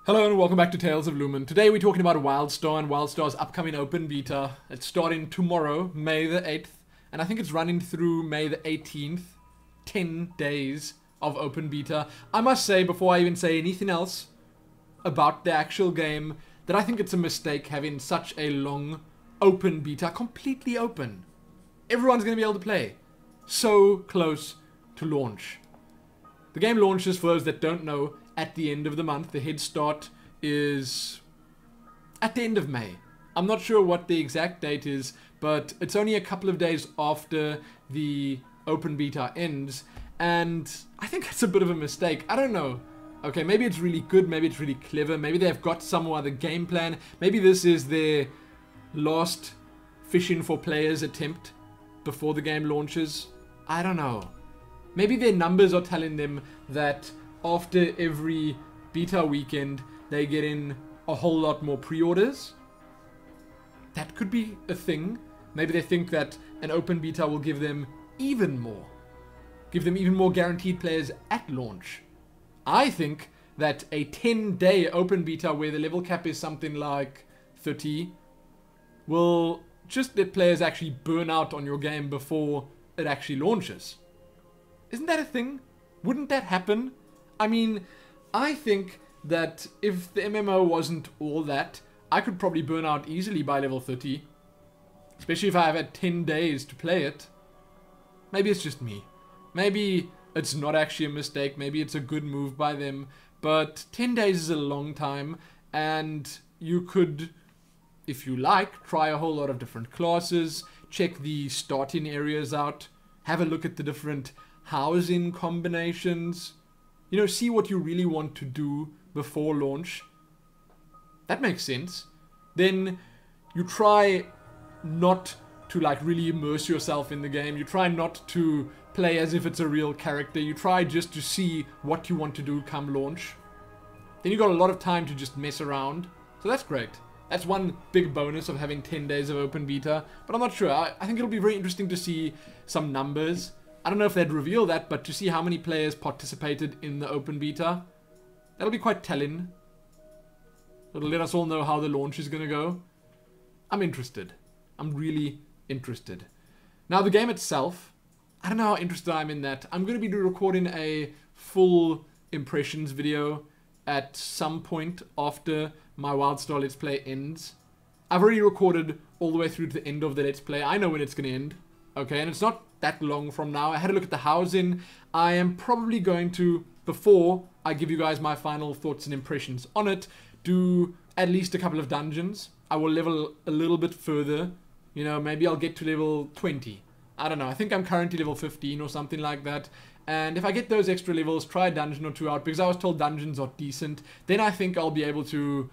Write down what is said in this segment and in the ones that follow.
Hello and welcome back to Tales of Lumin. Today we're talking about WildStar and WildStar's upcoming open beta. It's starting tomorrow, May the 8th, and I think it's running through May the 18th. 10 days of open beta. I must say, before I even say anything else about the actual game, that I think it's a mistake having such a long open beta, completely open. Everyone's going to be able to play. So close to launch. The game launches, for those that don't know, at the end of the month. The head start is at the end of May. I'm not sure what the exact date is, but it's only a couple of days after the open beta ends, and I think that's a bit of a mistake. I don't know. Okay, maybe it's really good, maybe it's really clever, maybe they've got some other game plan, maybe this is their last fishing for players attempt before the game launches. I don't know. Maybe their numbers are telling them that after every beta weekend, they get in a whole lot more pre-orders. That could be a thing. Maybe they think that an open beta will give them even more. Give them even more guaranteed players at launch. I think that a 10-day open beta where the level cap is something like 30 will just let players actually burn out on your game before it actually launches. Isn't that a thing? Wouldn't that happen? I mean, I think that if the MMO wasn't all that, I could probably burn out easily by level 30. Especially if I have had 10 days to play it. Maybe it's just me. Maybe it's not actually a mistake. Maybe it's a good move by them. But 10 days is a long time. And you could, if you like, try a whole lot of different classes. Check the starting areas out. Have a look at the different housing combinations. You know, see what you really want to do before launch. That makes sense. Then you try not to like really immerse yourself in the game. You try not to play as if it's a real character. You try just to see what you want to do come launch. Then you got a lot of time to just mess around. So that's great. That's one big bonus of having 10 days of open beta. But I'm not sure. I think it'll be very interesting to see some numbers. I don't know if they'd reveal that, but to see how many players participated in the open beta, that'll be quite telling. It'll let us all know how the launch is going to go. I'm interested. I'm really interested. Now, the game itself, I don't know how interested I am in that. I'm going to be recording a full impressions video at some point after my WildStar Let's Play ends. I've already recorded all the way through to the end of the Let's Play. I know when it's going to end. Okay, and it's not that long from now. I had a look at the housing. I am probably going to, before I give you guys my final thoughts and impressions on it, do at least a couple of dungeons. I will level a little bit further. You know, maybe I'll get to level 20. I don't know. I think I'm currently level 15 or something like that. And if I get those extra levels, try a dungeon or two out, because I was told dungeons are decent, then I think I'll be able to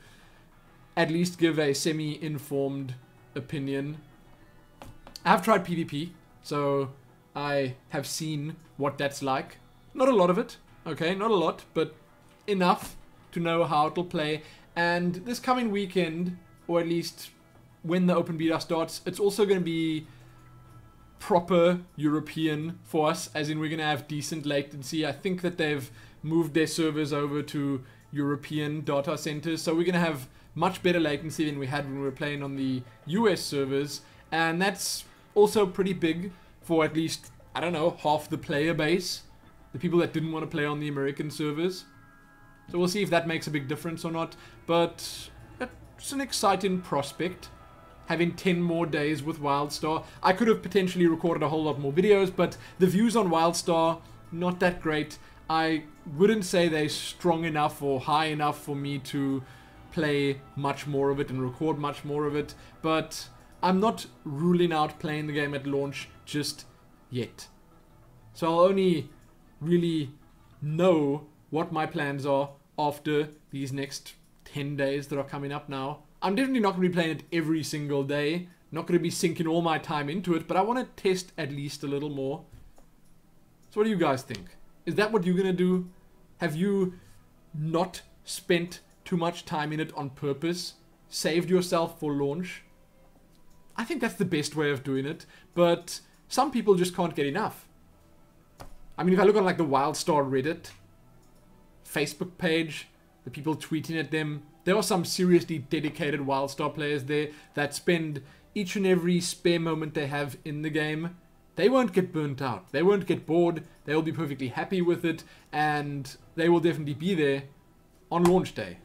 at least give a semi-informed opinion. I have tried PvP, so I have seen what that's like. Not a lot of it, okay, not a lot, but enough to know how it'll play. And this coming weekend, or at least when the open beta starts, it's also going to be proper European for us, as in we're going to have decent latency. I think that they've moved their servers over to European data centers, so we're going to have much better latency than we had when we were playing on the US servers, and that's also pretty big for at least, I don't know, half the player base. The people that didn't want to play on the American servers. So we'll see if that makes a big difference or not. But it's an exciting prospect. Having 10 more days with WildStar. I could have potentially recorded a whole lot more videos, but the views on WildStar, not that great. I wouldn't say they're strong enough or high enough for me to play much more of it and record much more of it. But I'm not ruling out playing the game at launch just yet. So I'll only really know what my plans are after these next 10 days that are coming up now. I'm definitely not going to be playing it every single day. Not going to be sinking all my time into it, but I want to test at least a little more. So what do you guys think? Is that what you're going to do? Have you not spent too much time in it on purpose? Saved yourself for launch? I think that's the best way of doing it, but some people just can't get enough. I mean, if I look on like the WildStar Reddit, Facebook page, the people tweeting at them. There are some seriously dedicated WildStar players there that spend each and every spare moment they have in the game. They won't get burnt out. They won't get bored. They will be perfectly happy with it, and they will definitely be there on launch day.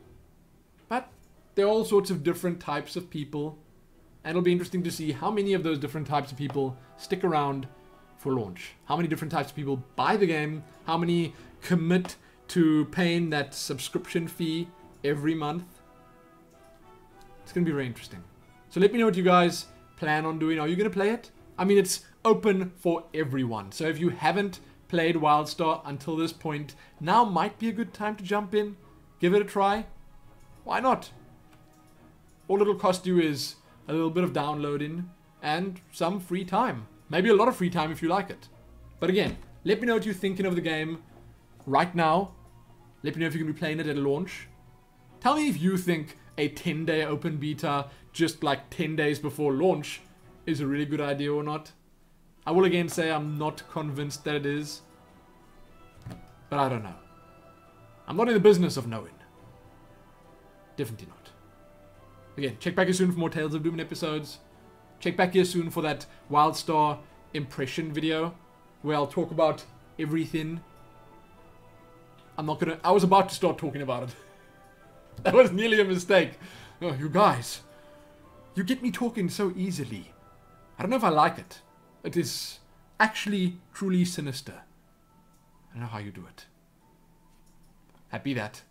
But there are all sorts of different types of people, and it'll be interesting to see how many of those different types of people stick around for launch. How many different types of people buy the game, how many commit to paying that subscription fee every month. It's going to be very interesting. So let me know what you guys plan on doing. Are you going to play it? I mean, it's open for everyone. So if you haven't played WildStar until this point, now might be a good time to jump in, give it a try. Why not? All it'll cost you is a little bit of downloading and some free time. Maybe a lot of free time if you like it. But again, let me know what you're thinking of the game right now. Let me know if you're going to be playing it at launch. Tell me if you think a 10-day open beta just like 10 days before launch is a really good idea or not. I will again say I'm not convinced that it is. But I don't know. I'm not in the business of knowing. Definitely not. Again, check back here soon for more Tales of Lumin episodes. Check back here soon for that WildStar impression video where I'll talk about everything. I was about to start talking about it. That was nearly a mistake. Oh, you guys. You get me talking so easily. I don't know if I like it. It is actually truly sinister. I don't know how you do it. Happy that.